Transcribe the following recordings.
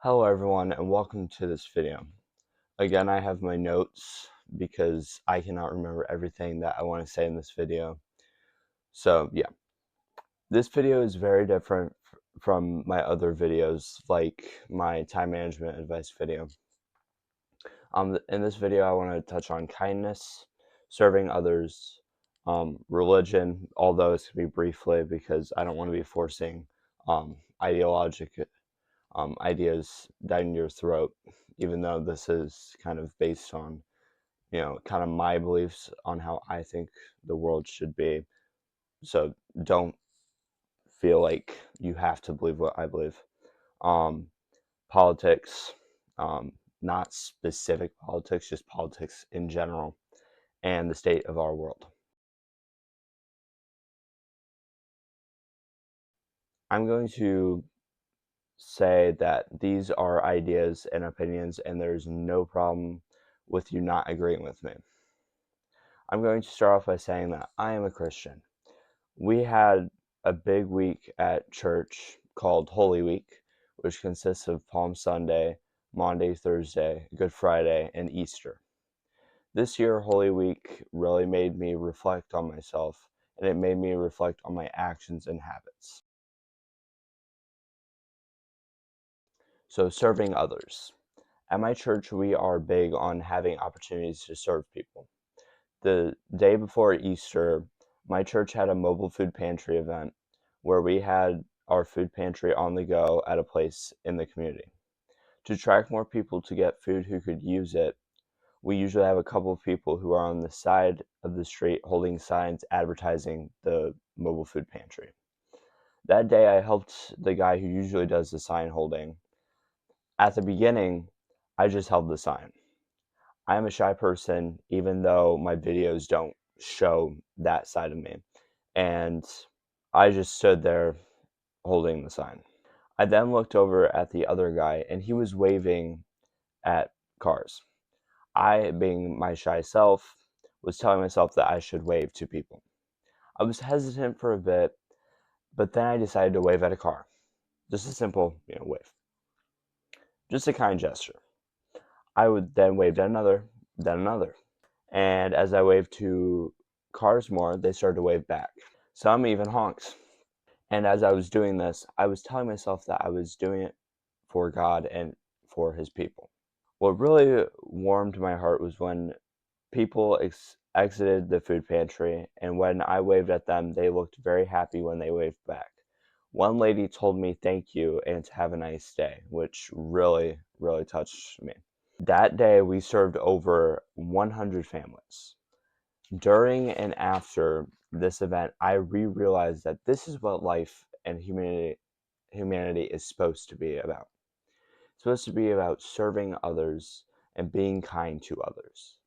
Hello everyone and welcome to this video. Again, I have my notes because I cannot remember everything that I want to say in this video. So yeah, this video is very different from my other videos, like my time management advice video. In this video, I want to touch on kindness, serving others, religion, although it's going to be briefly because I don't want to be forcing ideological ideas down your throat, even though this is kind of based on, kind of my beliefs on how I think the world should be. So don't feel like you have to believe what I believe. Um, Politics, not specific politics, just politics in general, and the state of our world. I'm going to say that these are ideas and opinions, and there's no problem with you not agreeing with me. I'm going to start off by saying that I am a Christian. We had a big week at church called Holy Week, which consists of Palm Sunday, Maundy, Thursday, Good Friday, and Easter. This year, Holy Week really made me reflect on myself, and it made me reflect on my actions and habits. So, serving others. At my church, we are big on having opportunities to serve people. The day before Easter, my church had a mobile food pantry event where we had our food pantry on the go at a place in the community. To attract more people to get food who could use it, we usually have a couple of people who are on the side of the street holding signs advertising the mobile food pantry. That day, I helped the guy who usually does the sign holding. At the beginning, I just held the sign. I am a shy person, even though my videos don't show that side of me. And I just stood there holding the sign. I then looked over at the other guy, and he was waving at cars. I, being my shy self, was telling myself that I should wave to people. I was hesitant for a bit, but then I decided to wave at a car. Just a simple, wave. Just a kind gesture. I would then wave at another, then another. And as I waved to cars more, they started to wave back. Some even honked. And as I was doing this, I was telling myself that I was doing it for God and for His people. What really warmed my heart was when people exited the food pantry, and when I waved at them, they looked very happy when they waved back. One lady told me thank you and to have a nice day, which really, really touched me. That day, we served over 100 families. During and after this event, I realized that this is what life and humanity is supposed to be about. It's supposed to be about serving others and being kind to others.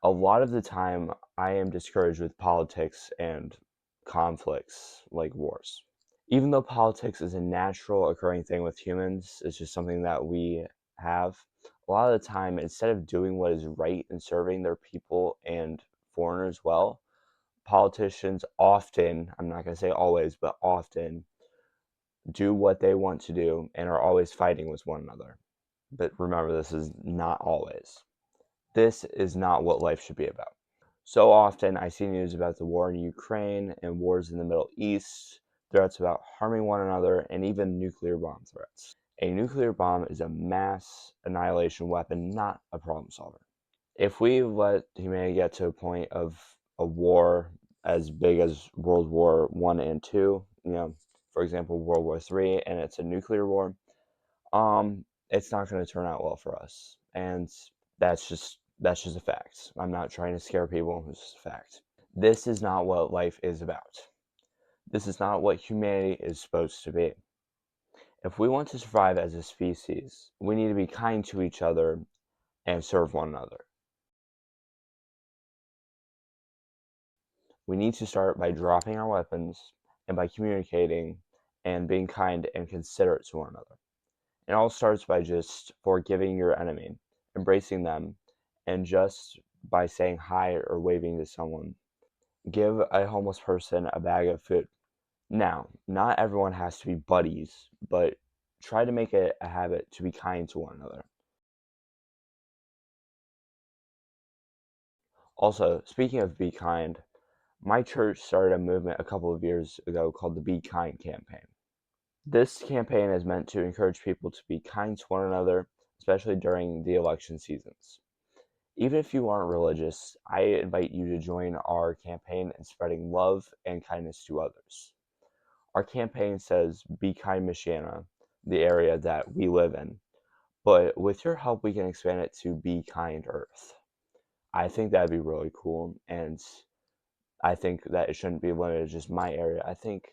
A lot of the time, I am discouraged with politics and conflicts like wars. Even though politics is a natural occurring thing with humans, it's just something that we have. A lot of the time, instead of doing what is right and serving their people and foreigners well, politicians often, I'm not going to say always, but often do what they want to do and are always fighting with one another. But remember, this is not always. This is not what life should be about. So often I see news about the war in Ukraine and wars in the Middle East, threats about harming one another, and even nuclear bomb threats. A nuclear bomb is a mass annihilation weapon, not a problem solver. If we let humanity get to a point of a war as big as World War One and Two, for example, World War Three, and it's a nuclear war, it's not going to turn out well for us, and that's just a fact. I'm not trying to scare people; it's just a fact. This is not what life is about. This is not what humanity is supposed to be. If we want to survive as a species, we need to be kind to each other and serve one another. We need to start by dropping our weapons and by communicating and being kind and considerate to one another. It all starts by just forgiving your enemy, embracing them, and just by saying hi or waving to someone. Give a homeless person a bag of food. Now, not everyone has to be buddies, but try to make it a habit to be kind to one another. Also, speaking of be kind, my church started a movement a couple of years ago called the Be Kind campaign. This campaign is meant to encourage people to be kind to one another, especially during the election seasons. Even if you aren't religious, I invite you to join our campaign in spreading love and kindness to others. Our campaign says, Be Kind Michiana, the area that we live in, but with your help, we can expand it to Be Kind Earth. I think that'd be really cool, and I think that it shouldn't be limited to just my area. I think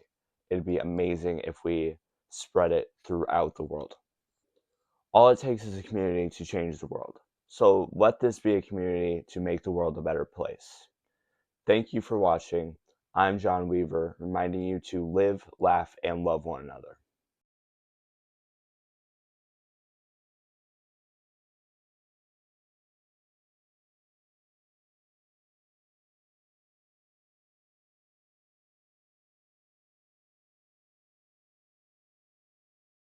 it'd be amazing if we spread it throughout the world. All it takes is a community to change the world. So let this be a community to make the world a better place. Thank you for watching. I'm John Weaver, reminding you to live, laugh, and love one another.